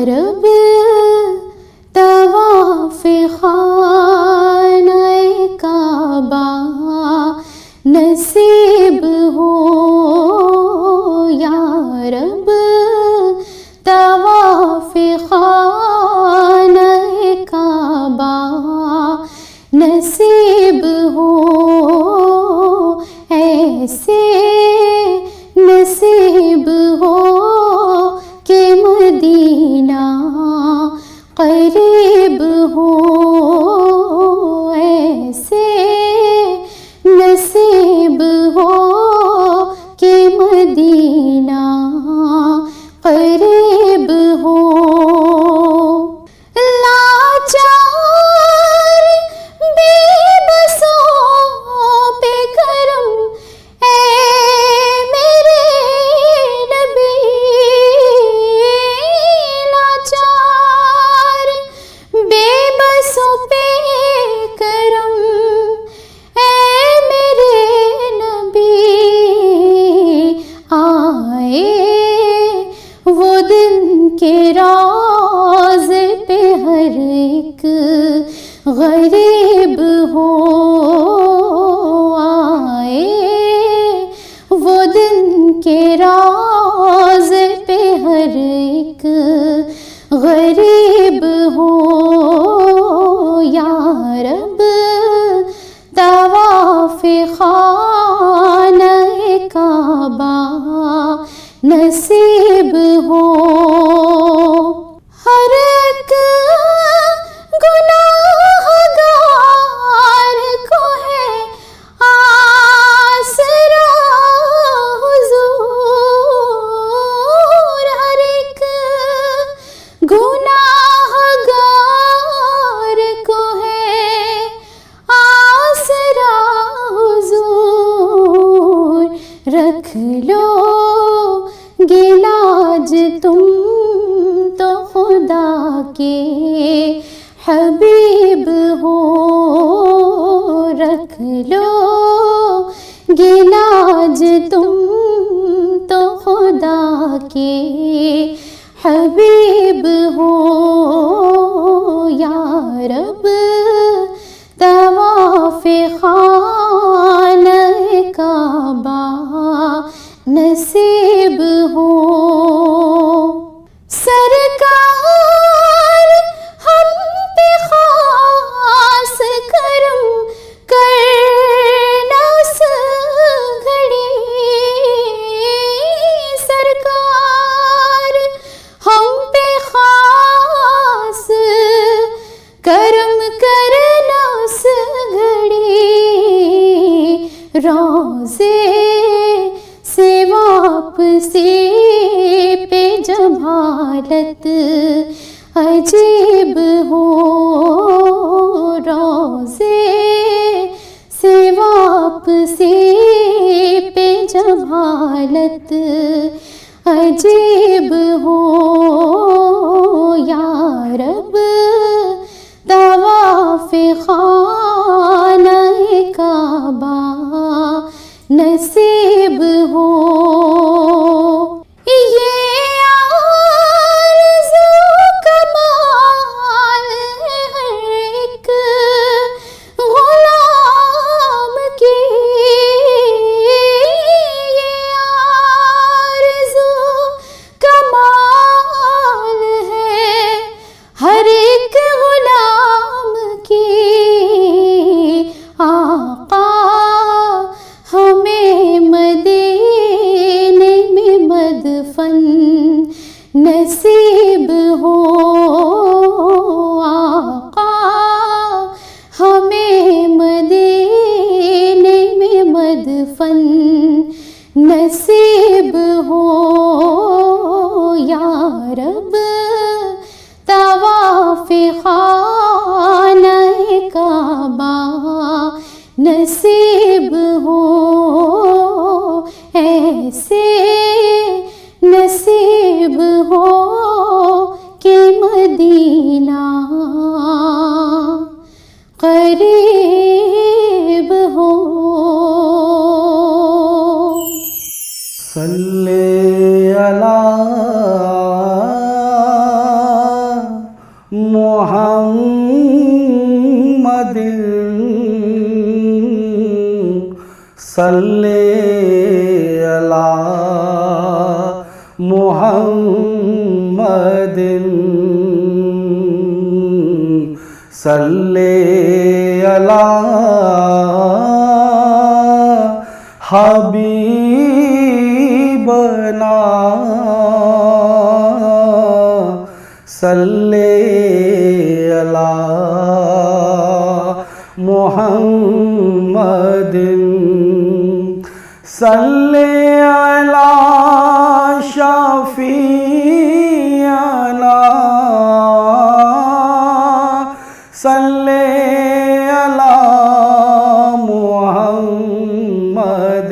رب طواف خانہ کعبہ نصیب ہو، یا رب طواف خانہ کعبہ نصیب ہو، ایسے نصیب ہو کہ مدینہ قریب ہو، ایسے نصیب ہو کہ مدینہ قریب ہو۔ لاچار بے بسوں پہ کرم اے میرے نبی، لاچار بے بسوں پہ کرم اے میرے نبی، آئے وہ دن کے راز پہ ہر ایک غریب ہو، آئے وہ دن کے راز پہ ہر ایک غریب ہو، یا رب طواف خانہ کعبہ نصیب ہو۔ ہر ایک گناہ گار کو ہے آسرا حضور، ہر ایک گناہ گار کو ہے آسرا حضور، رکھ لو گلاج تم تو خدا کے حبیب ہو، رکھ لو گلاج تم تو خدا کے حبیب ہو، یا رب طواف خانہ کعبہ نصیب ہو۔ سرکار ہم پہ خاص کرم کرنا اس گھڑی، سرکار ہم پہ خاص کرم کرنا اس گھڑی، روضے سے واپسی پہ جب حالت عجیب ہو، روضے سے واپسی پہ جب حالت عجیب ہو، یا رب طواف خانہ کعبہ نصیب ہو۔ یہ آرزو کمال ہے ہر ایک غلام کی، یہ آرزو کمال ہے ہر ایک غلام کی، آقا ہمیں مدینے میں مدفن نصیب ہو، آقا ہمیں مدینے میں مدفن نصیب ہو، یا رب طواف خانہ کعبہ نصیب ہو، ایسے نصیب ہو کہ مدینہ قریب ہو۔ صلی اللہ صلی علی محمد صلی علی حبیبنا صلی علی محمد صلی علی شفیعنا صلی علی محمد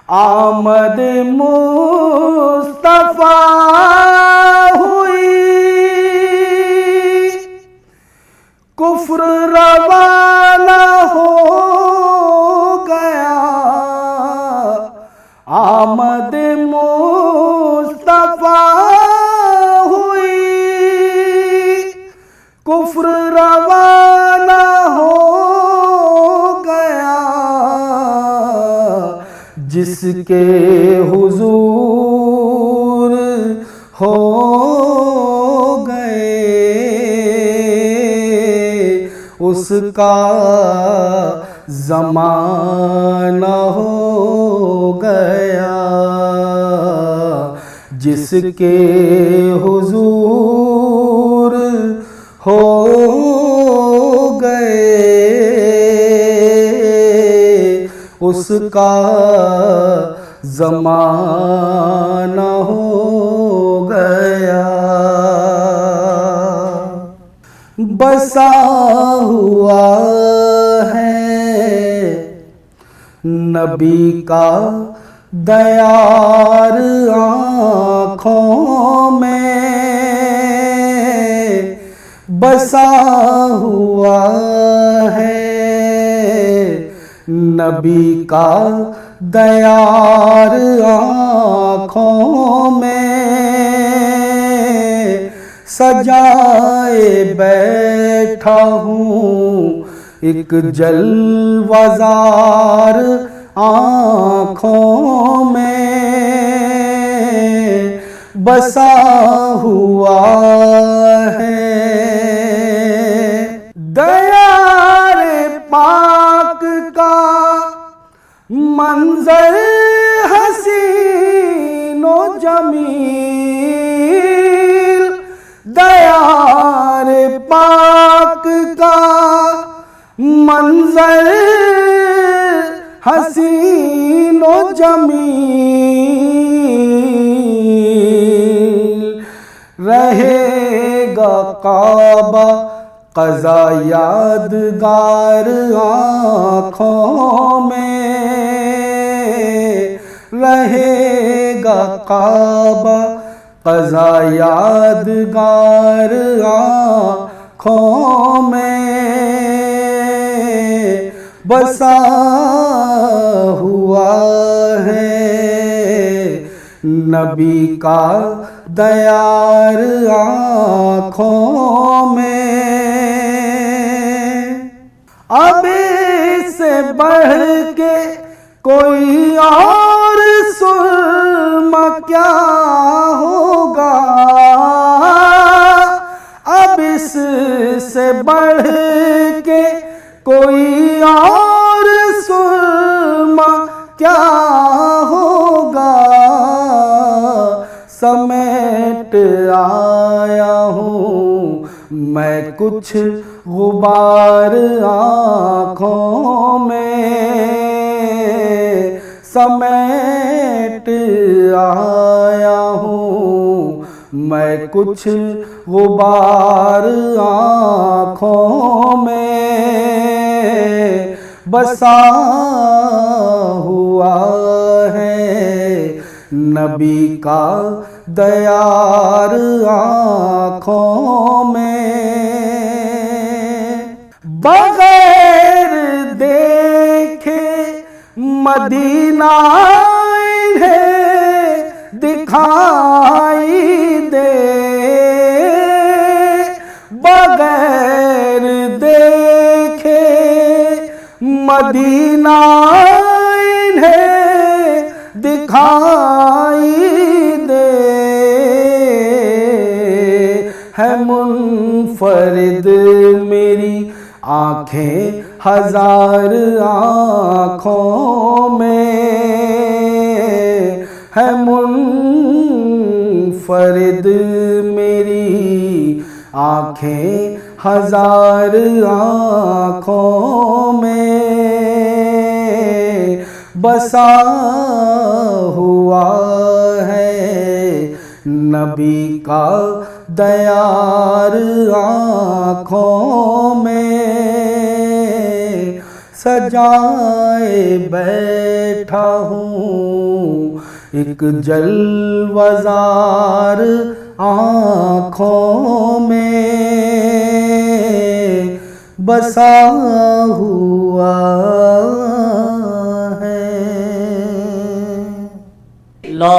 آمد مصطفیٰ ہوئی کفر روانہ ہو گیا آمد مصطفیٰ ہوئی کفر روانہ ہو گیا جس کے حضور ہو گئے اس کا زمانہ ہو گیا جس کے حضور ہو گئے اس کا زمانہ ہو گیا بسا ہوا ہے نبی کا دیار آنکھوں میں بسا ہوا ہے نبی کا دیار آنکھوں میں سجائے بیٹھا ہوں ایک جلوہ زار آنکھوں میں بسا ہوا ہے دیار پاک کا منظر حسین و جمیل دیار پاک کا منظر حسین و جمیل رہے گا کعبہ قضا یادگار آنکھوں میں رہے گا کعبہ قضا یادگار آنکھوں میں بسا ہوا ہے نبی کا دیار آنکھوں میں اب اس سے بڑھ کے کوئی اور سرما کیا ہوگا اب اس سے بڑھ کے کوئی اور سرما کیا ہوگا سمیٹ آیا ہوں میں کچھ غبار آنکھوں میں سمیٹ آیا ہوں میں کچھ غبار آنکھوں میں بسا ہوا ہے نبی کا دیار آنکھوں میں بغیر دیکھے مدینہ انہیں دکھائی دے بغیر دیکھے منفرد میری آنکھیں ہزار آنکھوں میں ہے منفرد میری آنکھیں ہزار آنکھوں میں بسا ہوا ہے نبی کا دیار آنکھوں میں سجائے بیٹھا ہوں ایک جلوزار آنکھوں میں بسا ہوا ہے لا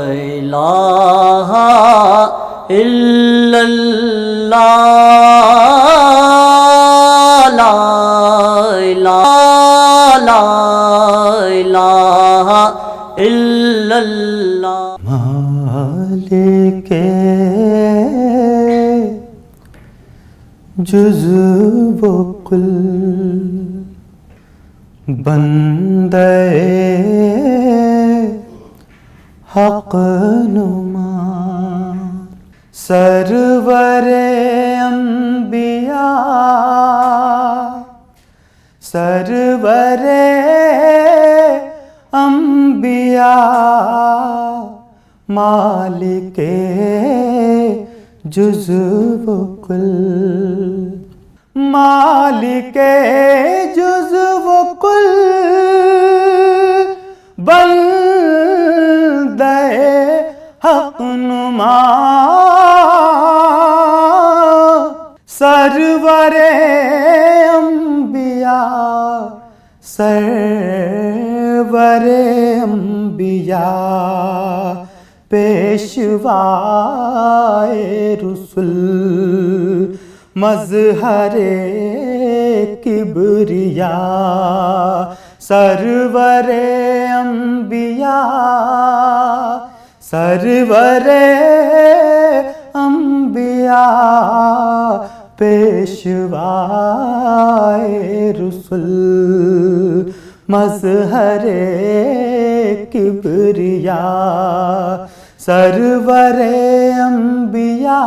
الہ الا اللہ لا الہ الا اللہ مالک جزو و کل بندے حق نما سرور انبیاء سرور انبیاء مالک جزو و کل مالک جزو و کل بندے حق نما سرور انبیاء سرور انبیاء پیشوائے رسول مظہر کبریاء سرور انبیاء سرور انبیاء پیشوائے رسول مظہر کبریاء سرور انبیاء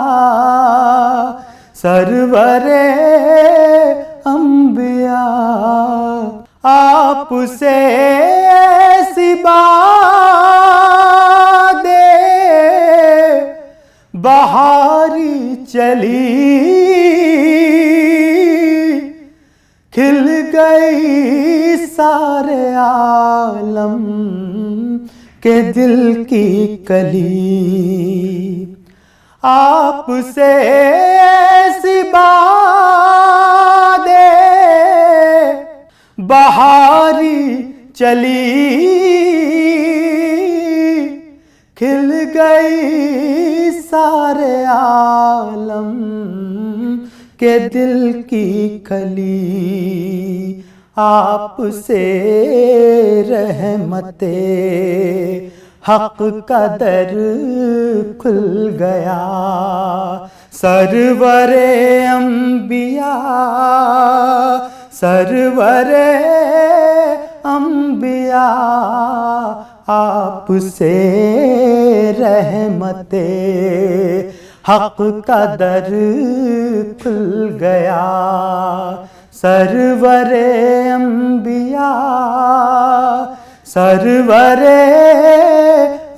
سرور انبیاء آپ سے ایسی باد بہاری چلی کھل گئی سارے عالم کے دل کی کلی آپ سے ایسی باد بہاری چلی کھل گئی سارے عالم کے دل کی کلی آپ سے رحمت حق کا در کھل گیا سرور انبیاء سرور انبیاء آپ سے رحمت حق کا در کھل گیا سرور انبیاء سرور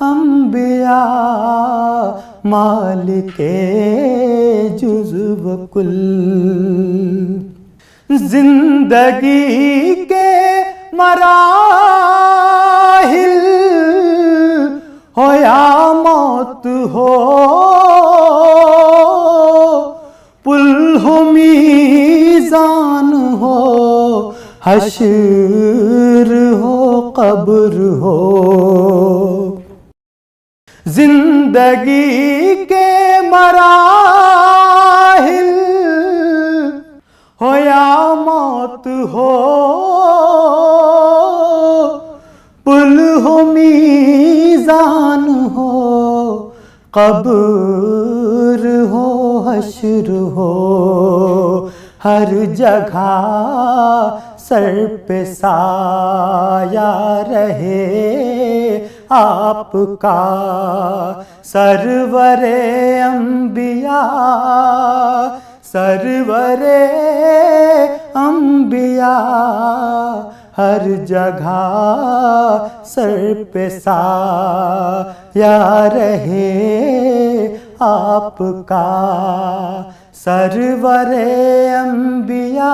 انبیاء مالک جزو و کل زندگی کے مراحل ہو یا موت ہو پل ہو میزان ہو حشر ہو قبر ہو زندگی کے مراحل ہو یا موت ہو پل ہو میزان ہو قبر ہو حشر ہو ہر جگہ سر پہ سایہ رہے آپ کا سرور انبیاء سرور انبیاء ہر جگہ سر پہ سایہ رہے آپ کا سرور انبیاء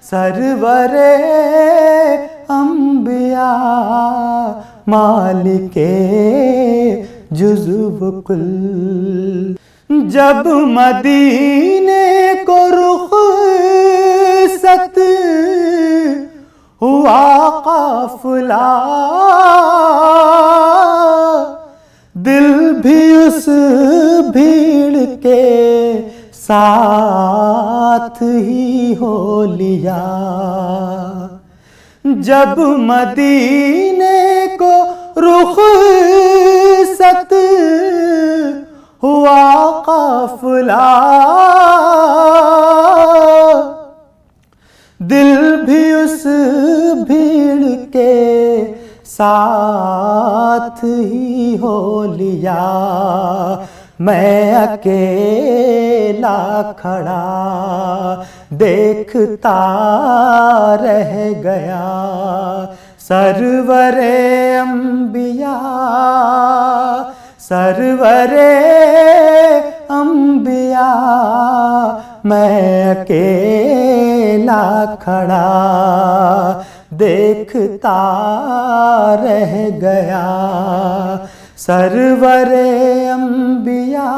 سرور انبیاء مالک جزو کل جب مدینے کو رخصت ہوا قافلہ دل بھی اس بھیڑ کے ساتھ ہی ہو لیا جب مدینے کو رخصت ہوا قافلہ دل بھی اس بھیڑ کے ساتھ ہی ہو لیا میں اکیلا کھڑا دیکھتا رہ گیا سرور انبیاء سرور انبیاء میں اکیلا کھڑا دیکھتا رہ گیا سرور انبیاء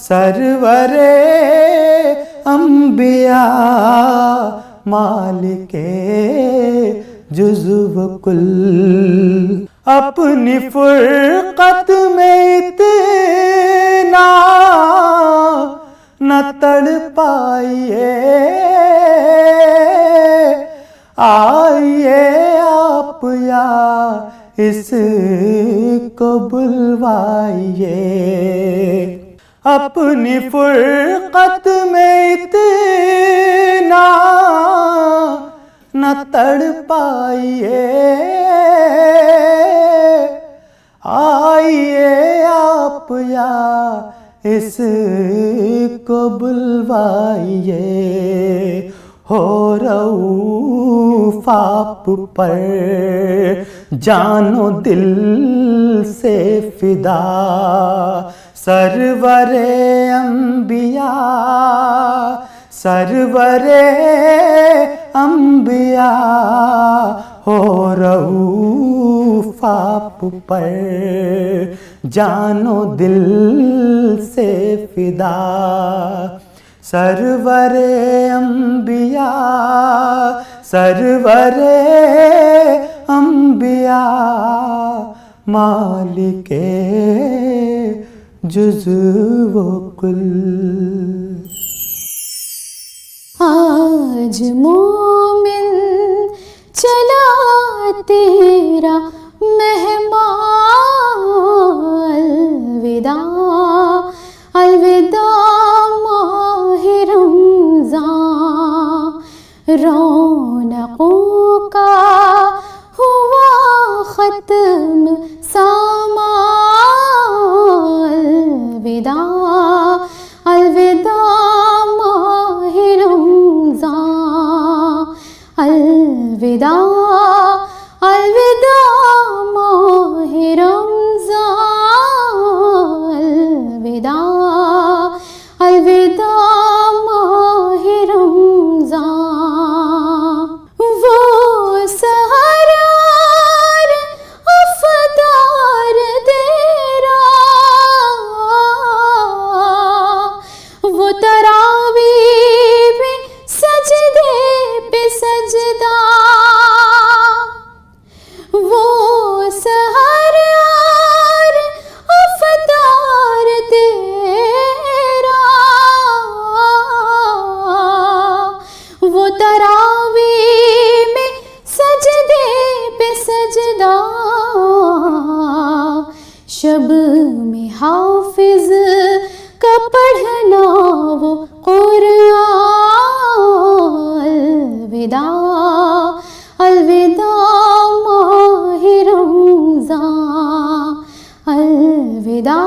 سرور انبیاء مالک جزو کل اپنی فرقت میں اتنا نہ تڑ پائیے آئیے آپ یا اس کو بلوائیے اپنی فرقت میں اتنا نہ تڑ پائیے آئیے آپ یا اس کو بلوائیے ہو رؤوف آپ پر جان و دل سے فدا سرور انبیاء سرور انبیاء ہو رؤوف آپ پر جان و دل سے فدا سرور انبیاء سرور انبیاء مالک جزو کل آج مومن چلا تیرا مہمان الوداع الوداع ماہ رمضان رونقوں کا ہوا ختم سامان الوداع الوداع ماہ رمضان الوداع الوداع ماہ رمضان الوداع الوداع ماہ رمضان وہ سحرار افطار تیرا وہ تراویح میں سجدے پہ سجدہ وہ سحرار افطار تیرا وہ تراویح میں سجدے پہ سجدہ شب میں حافظ کا پڑھنا وہ قرآن، الوداع الوداع ماہ رمضان، الوداع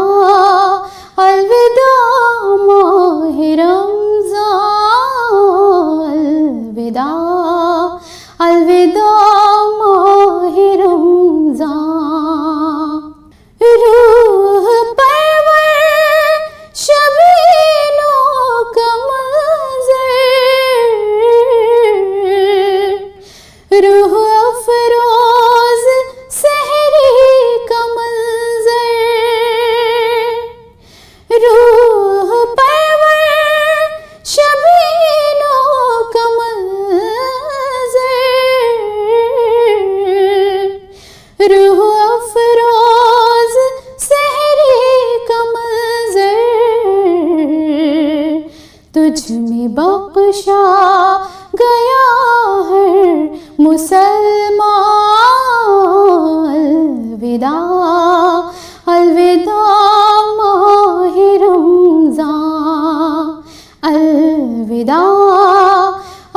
الوداع ماہ رمضان، الوداع الوداع ماہ رمضان۔ روح پرور شبینوں کا منظر، روح افروز سحری کا منظر، روح پرور شبینوں کا منظر، روح افروز سحری کا منظر، تجھ میں بخشا گیا ہر مسلمان، الوداع الوداع ماہ رمضان، الوداع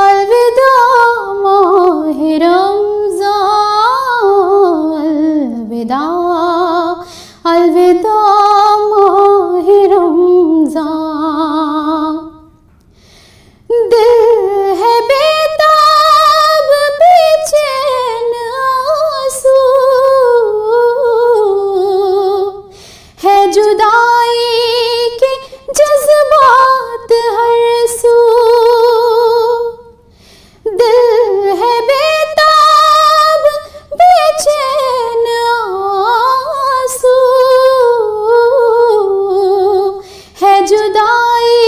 الوداع ماہ رمضان، الوداع الوداع ماہ رمضان۔ دل ہے بیتاب بے چین آنسو، ہے جدائی کے جذبات ہر سو، دل ہے بیتاب بے چین آنسو، ہے جدائی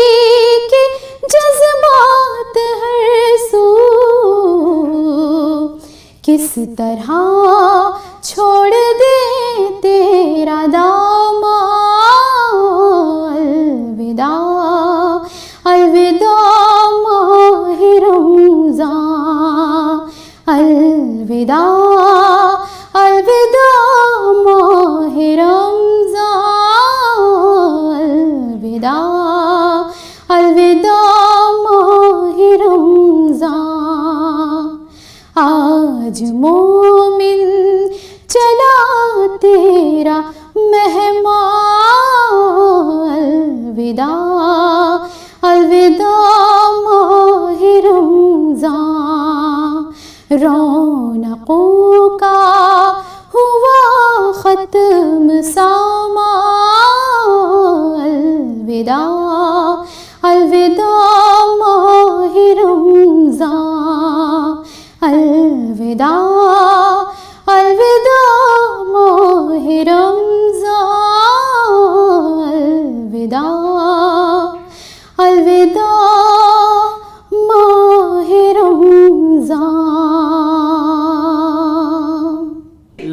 کے جذبات ہر سو، کس طرح چھوڑ دے تیرا دامن، الوداع الوداع ماہ رمضان، الوداع الوداع ماہ رمضان، الوداع الوداع ماہ رمضان۔ آج مومن چلا تیرا مہمان، الوداع الوداع ماہ رمضان۔ رونقوں کا ہوا ختم سامان، الوداع الوداع ماہ رمضان، الوداع الوداع ماہ رمضان، الوداع الوداع ماہ رمضان۔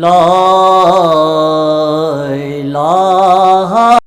لا